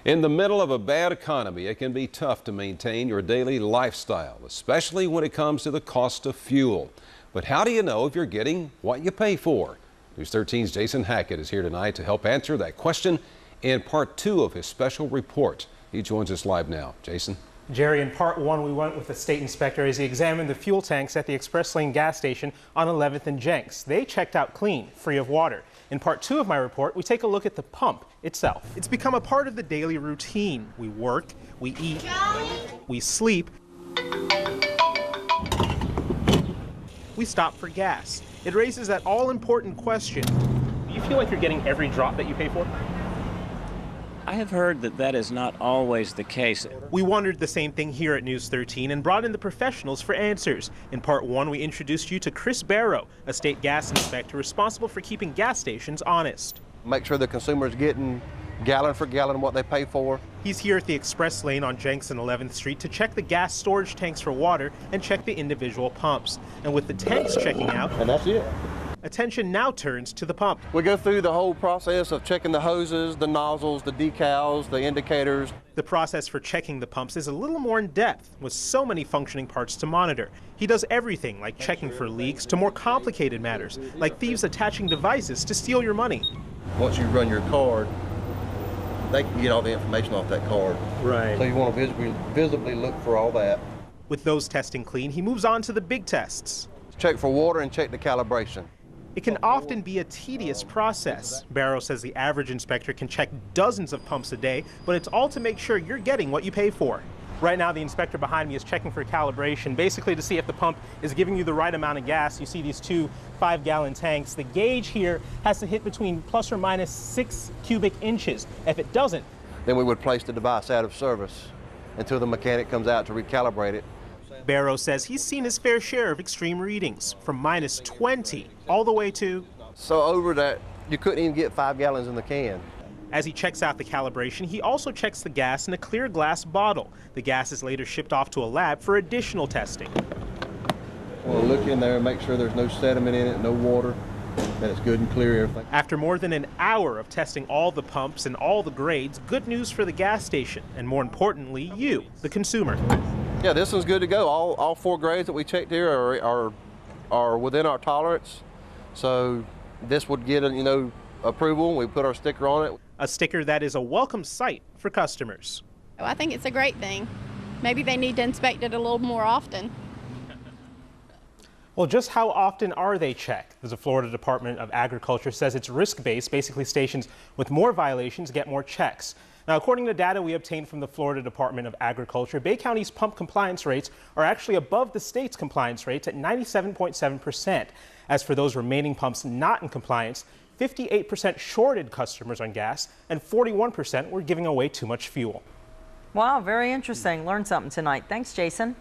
In the middle of a bad economy, it can be tough to maintain your daily lifestyle, especially when it comes to the cost of fuel. But how do you know if you're getting what you pay for? News 13's Jason Hackett is here tonight to help answer that question in part 2 of his special report. He joins us live now. Jason? Jerry, in part 1, we went with the state inspector as he examined the fuel tanks at the Express Lane gas station on 11th and Jenks. They checked out clean, free of water. In part 2 of my report, we take a look at the pump itself. It's become a part of the daily routine. We work, we eat, we sleep, we stop for gas. It raises that all-important question. Do you feel like you're getting every drop that you pay for? I have heard that that is not always the case. We wondered the same thing here at News 13 and brought in the professionals for answers. In part 1, we introduced you to Chris Barrow, a state gas inspector responsible for keeping gas stations honest. Make sure the consumer is getting gallon for gallon what they pay for. He's here at the Express Lane on Jenks and 11th Street to check the gas storage tanks for water and check the individual pumps. And with the tanks checking out, And that's it. attention now turns to the pump. We go through the whole process of checking the hoses, the nozzles, the decals, the indicators. The process for checking the pumps is a little more in depth, with so many functioning parts to monitor. He does everything like checking for leaks to more complicated matters, like thieves attaching devices to steal your money. Once you run your card, they can get all the information off that card. Right. So you want to visibly look for all that. With those testing clean, he moves on to the big tests. Check for water and check the calibration. It can often be a tedious process. Barrow says the average inspector can check dozens of pumps a day, but it's all to make sure you're getting what you pay for. Right now, the inspector behind me is checking for calibration, basically to see if the pump is giving you the right amount of gas. You see these two 5-gallon tanks. The gauge here has to hit between plus or minus 6 cubic inches. If it doesn't, Then we would place the device out of service until the mechanic comes out to recalibrate it. Barrow says he's seen his fair share of extreme readings, from minus 20 all the way to... So over that, you couldn't even get 5 gallons in the can. As he checks out the calibration, he also checks the gas in a clear glass bottle. The gas is later shipped off to a lab for additional testing. We'll look in there and make sure there's no sediment in it, no water, that it's good and clear, everything. After more than an hour of testing all the pumps and all the grades, good news for the gas station, and more importantly, you, the consumer. Yeah, this one's good to go. All 4 grades that we checked here are within our tolerance. So this would get approval. We put our sticker on it. A sticker that is a welcome sight for customers. I think it's a great thing. Maybe they need to inspect it a little more often. Well, just how often are they checked? The Florida Department of Agriculture says it's risk-based. Basically, stations with more violations get more checks. Now, according to data we obtained from the Florida Department of Agriculture, Bay County's pump compliance rates are actually above the state's compliance rates at 97.7%. As for those remaining pumps not in compliance, 58% shorted customers on gas and 41% were giving away too much fuel. Wow, very interesting. Learned something tonight. Thanks, Jason.